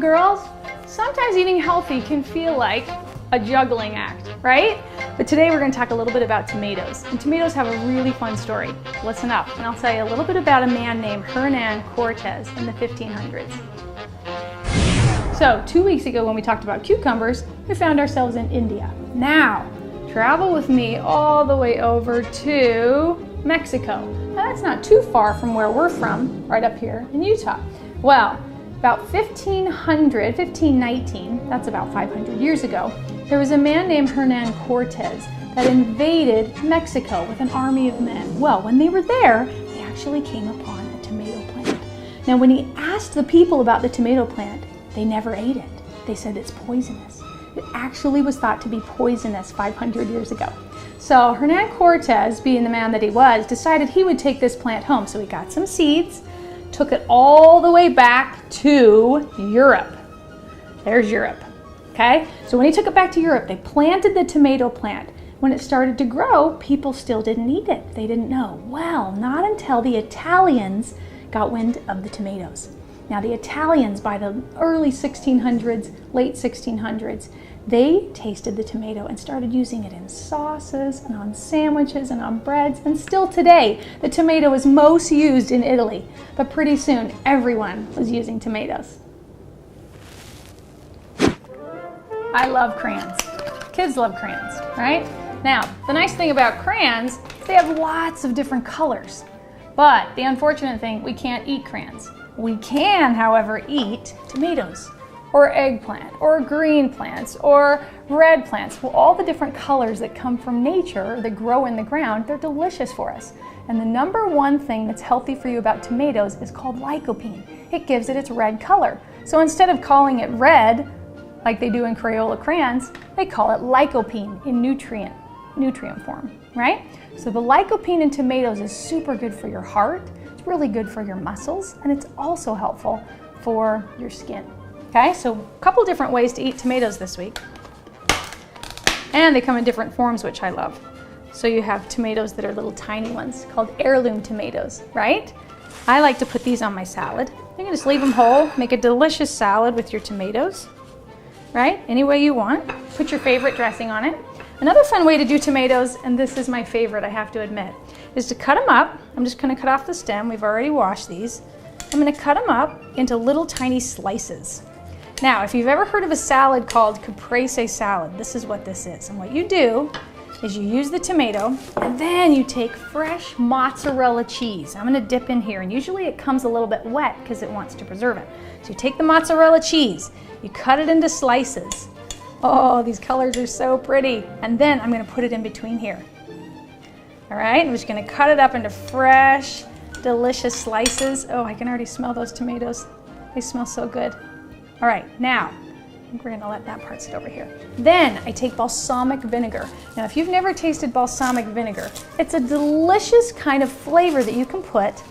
and girls, sometimes eating healthy can feel like a juggling act, right? But today we're going to talk a little bit about tomatoes. And tomatoes have a really fun story. Listen up, and I'll tell you a little bit about a man named Hernan Cortez in the 1500s. So 2 weeks ago when we talked about cucumbers, we found ourselves in India. Now, travel with me all the way over to Mexico. Now that's not too far from where we're from, right up here in Utah. Well, about 1519, that's about 500 years ago, there was a man named Hernan Cortez that invaded Mexico with an army of men. Well, when they were there, they actually came upon a tomato plant. Now, when he asked the people about the tomato plant, they never ate it. They said it's poisonous. It actually was thought to be poisonous 500 years ago. So Hernan Cortez, being the man that he was, decided he would take this plant home. So he got some seeds, took it all the way back to Europe. There's Europe, okay? So when he took it back to Europe, they planted the tomato plant. When it started to grow, people still didn't eat it. They didn't know. Well, not until the Italians got wind of the tomatoes. Now the Italians, by the early 1600s, late 1600s, they tasted the tomato and started using it in sauces and on sandwiches and on breads. And still today, the tomato is most used in Italy. But pretty soon, everyone was using tomatoes. I love crayons. Kids love crayons, right? Now, the nice thing about crayons, they have lots of different colors. But the unfortunate thing, we can't eat crayons. We can, however, eat tomatoes, or eggplant, or green plants, or red plants. Well, all the different colors that come from nature, that grow in the ground, they're delicious for us. And the number one thing that's healthy for you about tomatoes is called lycopene. It gives it its red color. So instead of calling it red, like they do in Crayola crayons, they call it lycopene in nutrient form, right? So the lycopene in tomatoes is super good for your heart, it's really good for your muscles, and it's also helpful for your skin. Okay, so a couple different ways to eat tomatoes this week. And they come in different forms, which I love. So you have tomatoes that are little tiny ones called heirloom tomatoes, right? I like to put these on my salad. You can just leave them whole, make a delicious salad with your tomatoes, right? Any way you want. Put your favorite dressing on it. Another fun way to do tomatoes, and this is my favorite, I have to admit, is to cut them up. I'm just gonna cut off the stem. We've already washed these. I'm gonna cut them up into little tiny slices. Now, if you've ever heard of a salad called caprese salad, this is what this is. And what you do is you use the tomato, and then you take fresh mozzarella cheese. I'm gonna dip in here, and usually it comes a little bit wet because it wants to preserve it. So you take the mozzarella cheese, you cut it into slices. Oh, these colors are so pretty. And then I'm gonna put it in between here. All right, I'm just gonna cut it up into fresh, delicious slices. Oh, I can already smell those tomatoes. They smell so good. All right, now, we're gonna let that part sit over here. Then I take balsamic vinegar. Now, if you've never tasted balsamic vinegar, it's a delicious kind of flavor that you can put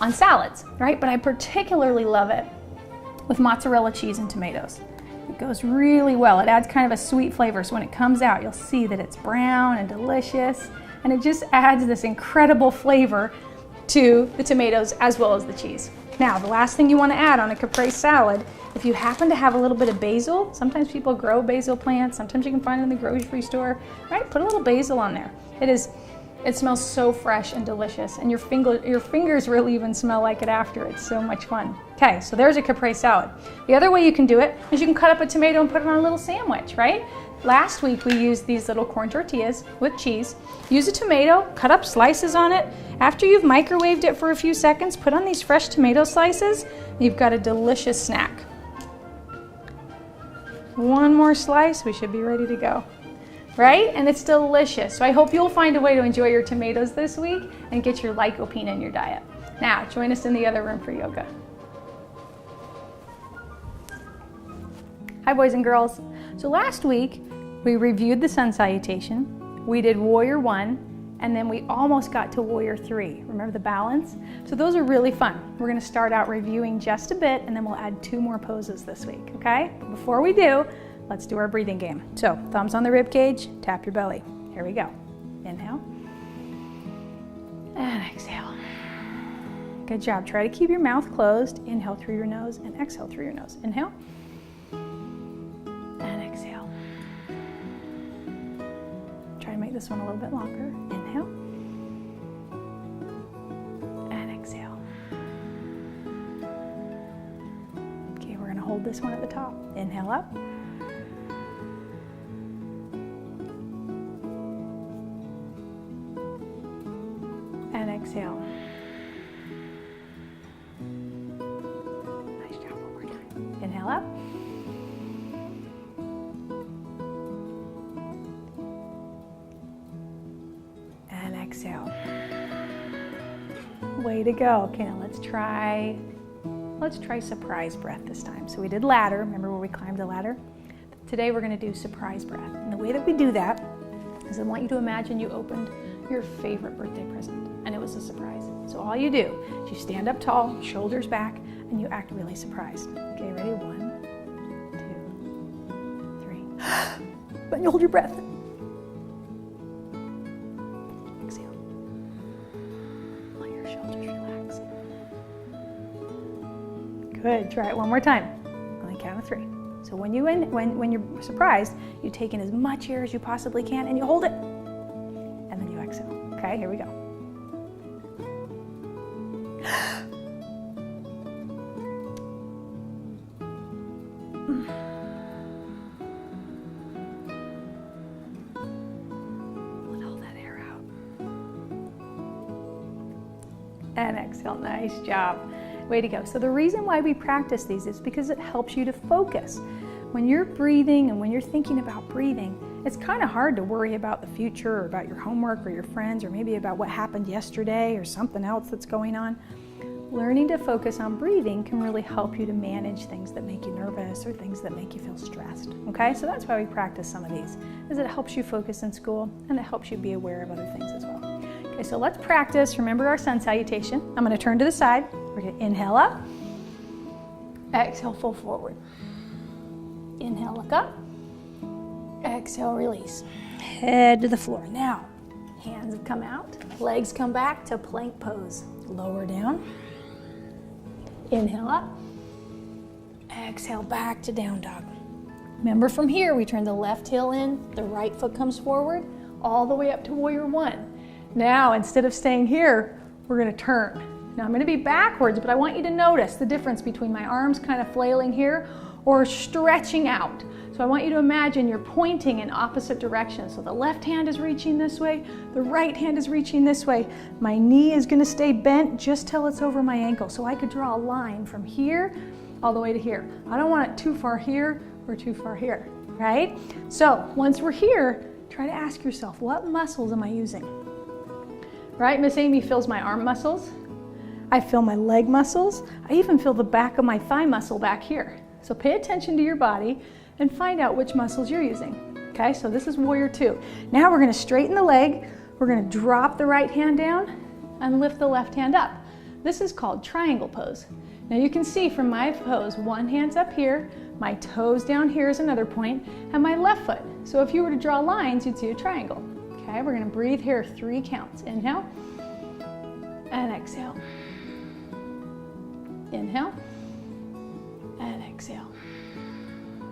on salads, right? But I particularly love it with mozzarella cheese and tomatoes. It goes really well. It adds kind of a sweet flavor. So when it comes out, you'll see that it's brown and delicious. And it just adds this incredible flavor to the tomatoes as well as the cheese. Now, the last thing you want to add on a caprese salad, if you happen to have a little bit of basil, sometimes people grow basil plants, sometimes you can find it in the grocery store, right? Put a little basil on there. It smells so fresh and delicious, and your fingers really even smell like it after. It's so much fun. Okay, so there's a caprese salad. The other way you can do it is you can cut up a tomato and put it on a little sandwich, right? Last week we used these little corn tortillas with cheese. Use a tomato, cut up slices on it. After you've microwaved it for a few seconds, put on these fresh tomato slices, and you've got a delicious snack. One more slice, we should be ready to go. Right? And it's delicious. So I hope you'll find a way to enjoy your tomatoes this week and get your lycopene in your diet. Now, join us in the other room for yoga. Hi, boys and girls. So last week, we reviewed the sun salutation, we did warrior 1, and then we almost got to warrior 3. Remember the balance? So those are really fun. We're gonna start out reviewing just a bit, and then we'll add 2 more poses this week, okay? But before we do, let's do our breathing game. So, thumbs on the rib cage, tap your belly. Here we go. Inhale. And exhale. Good job. Try to keep your mouth closed. Inhale through your nose and exhale through your nose. Inhale. make this one a little bit longer. Inhale. And exhale. Okay, we're gonna hold this one at the top. Inhale up. And exhale. Nice job, one more time. Inhale up. And exhale. Way to go. Okay, now let's try surprise breath this time. So we did ladder, remember where we climbed the ladder? Today we're gonna do surprise breath. And the way that we do that is I want you to imagine you opened your favorite birthday present and it was a surprise. So all you do is you stand up tall, shoulders back, and you act really surprised. Okay, ready? 1, 2, 3. But you hold your breath. Exhale. Let your shoulders relax. Good. Try it one more time. On the count of 3. So when you're surprised, you take in as much air as you possibly can and you hold it. And then you exhale. Okay, here we go. Let all that air out. And exhale. Nice job. Way to go. So the reason why we practice these is because it helps you to focus. When you're breathing and when you're thinking about breathing, it's kind of hard to worry about the future or about your homework or your friends or maybe about what happened yesterday or something else that's going on. Learning to focus on breathing can really help you to manage things that make you nervous or things that make you feel stressed. Okay, so that's why we practice some of these, is it helps you focus in school and it helps you be aware of other things as well. Okay, so let's practice. Remember our sun salutation. I'm going to turn to the side. We're going to inhale up, exhale, fold forward. Inhale, look up, exhale, release. Head to the floor. Now, hands have come out, legs come back to plank pose. Lower down, inhale up, exhale back to down dog. Remember from here, we turn the left heel in, the right foot comes forward, all the way up to warrior 1. Now, instead of staying here, we're going to turn. Now I'm going to be backwards, but I want you to notice the difference between my arms kind of flailing here or stretching out. So I want you to imagine you're pointing in opposite directions. So the left hand is reaching this way, the right hand is reaching this way. My knee is going to stay bent just till it's over my ankle. So I could draw a line from here all the way to here. I don't want it too far here or too far here, right? So once we're here, try to ask yourself, what muscles am I using? Right? Miss Amy feels my arm muscles. I feel my leg muscles. I even feel the back of my thigh muscle back here. So pay attention to your body and find out which muscles you're using. Okay, so this is warrior 2. Now we're going to straighten the leg. We're going to drop the right hand down and lift the left hand up. This is called triangle pose. Now you can see from my pose, one hand's up here, my toes down here is another point, and my left foot. So if you were to draw lines, you'd see a triangle. Okay, we're going to breathe here 3 counts. Inhale and exhale. Inhale and exhale.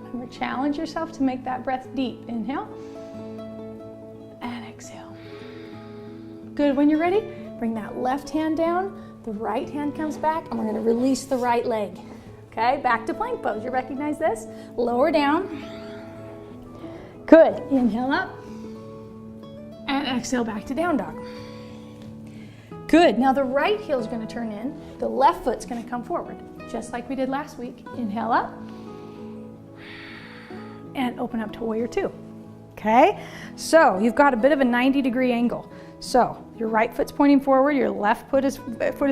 Remember, challenge yourself to make that breath deep. Inhale and exhale. Good. When you're ready, bring that left hand down, the right hand comes back, and we're going to release the right leg. Okay, back to plank pose. You recognize this? Lower down. Good. Inhale up and exhale back to down dog. Good. Now the right heel is going to turn in, the left foot's going to come forward, just like we did last week. Inhale up and open up to warrior 2. Okay, so you've got a bit of a 90-degree angle. So your right foot's pointing forward, your left foot is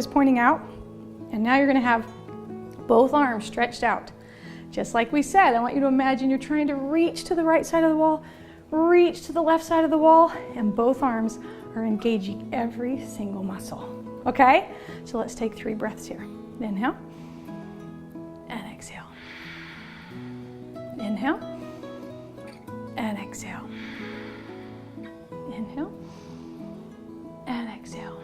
pointing out, and now you're going to have both arms stretched out. Just like we said, I want you to imagine you're trying to reach to the right side of the wall, reach to the left side of the wall, and both arms are engaging every single muscle. Okay, so let's take 3 breaths here. Inhale and exhale. Inhale and exhale. Inhale and exhale.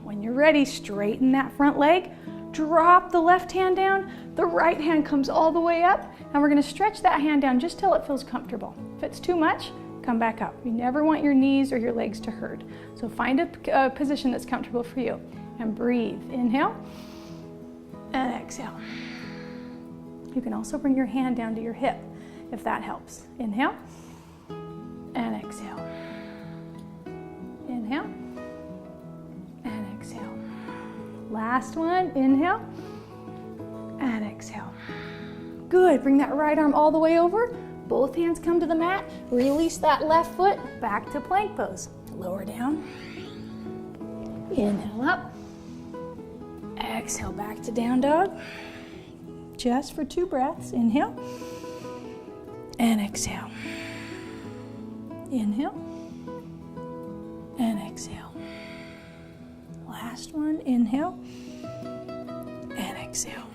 When you're ready, straighten that front leg, drop the left hand down, the right hand comes all the way up, and we're going to stretch that hand down just till it feels comfortable. If it's too much, come back up. You never want your knees or your legs to hurt. So find a position that's comfortable for you and breathe. Inhale and exhale. You can also bring your hand down to your hip if that helps. Inhale and exhale. Inhale and exhale. Last one, inhale and exhale. Good, bring that right arm all the way over. Both hands come to the mat. Release that left foot back to plank pose. Lower down. Inhale up. Exhale back to down dog. Just for 2 breaths. Inhale and exhale. Inhale and exhale. Last one, inhale and exhale.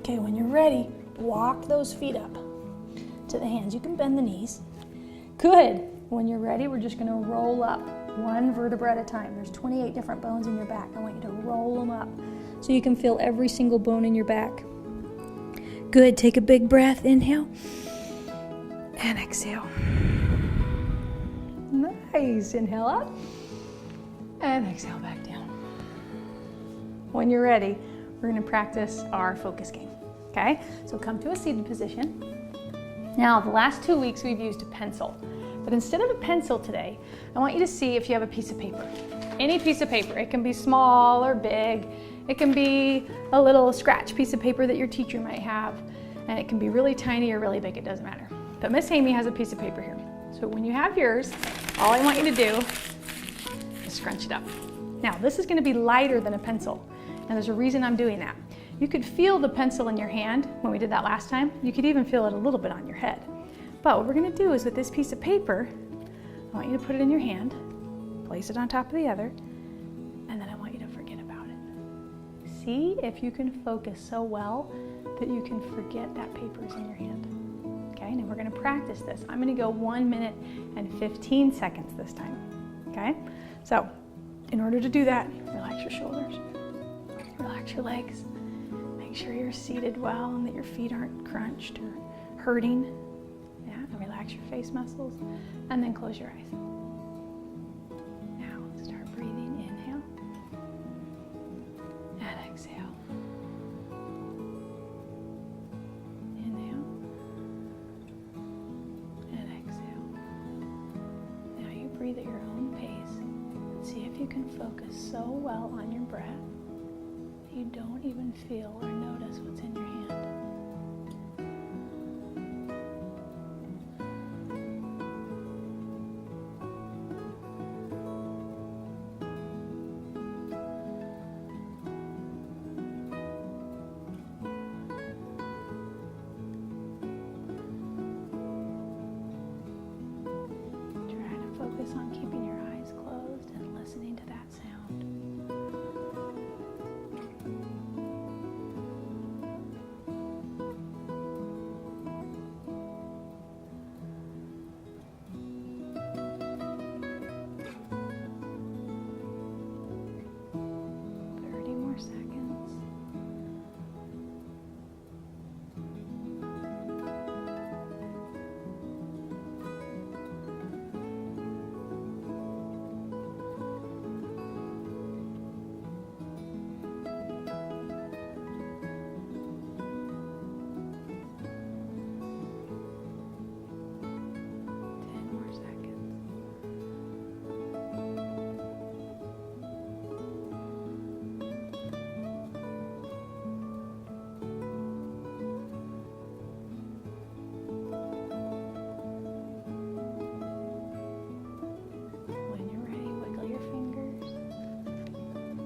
Okay, when you're ready, walk those feet up to the hands. You can bend the knees. Good. When you're ready, we're just going to roll up 1 vertebra at a time. There's 28 different bones in your back. I want you to roll them up so you can feel every single bone in your back. Good. Take a big breath. Inhale and exhale. Nice. Inhale up and exhale back down. When you're ready, we're going to practice our focus game. Okay? So come to a seated position. Now, the last 2 weeks we've used a pencil, but instead of a pencil today, I want you to see if you have a piece of paper. Any piece of paper. It can be small or big. It can be a little scratch piece of paper that your teacher might have, and it can be really tiny or really big, it doesn't matter. But Miss Amy has a piece of paper here. So when you have yours, all I want you to do is scrunch it up. Now, this is going to be lighter than a pencil, and there's a reason I'm doing that. You could feel the pencil in your hand when we did that last time. You could even feel it a little bit on your head. But what we're going to do is with this piece of paper, I want you to put it in your hand, place it on top of the other, and then I want you to forget about it. See if you can focus so well that you can forget that paper is in your hand. Okay, now we're going to practice this. I'm going to go 1 minute and 15 seconds this time. Okay, so in order to do that, relax your shoulders, relax your legs. Make sure you're seated well and that your feet aren't crunched or hurting. Yeah, and relax your face muscles, and then close your eyes. Now, start breathing. Inhale and exhale. Inhale and exhale. Now you breathe at your own pace. See if you can focus so well on your breath you don't even feel or notice what's in your hand. Try to focus on keeping your eyes closed and listening to that sound.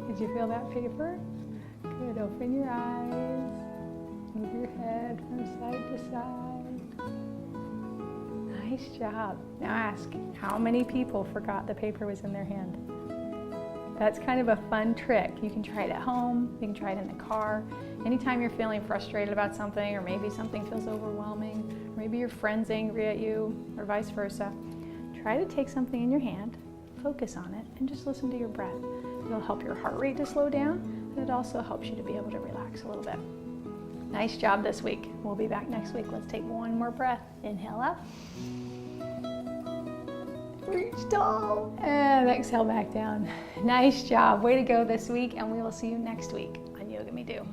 Did you feel that paper? Good. Open your eyes. Move your head from side to side. Nice job. Now ask, how many people forgot the paper was in their hand? That's kind of a fun trick. You can try it at home. You can try it in the car. Anytime you're feeling frustrated about something, or maybe something feels overwhelming, or maybe your friend's angry at you, or vice versa, try to take something in your hand, focus on it, and just listen to your breath. It'll help your heart rate to slow down, and it also helps you to be able to relax a little bit. Nice job this week. We'll be back next week. Let's take one more breath. Inhale up Reach tall. And exhale back down. Nice job. Way to go this week, and we will see you next week on Yoga Me Do.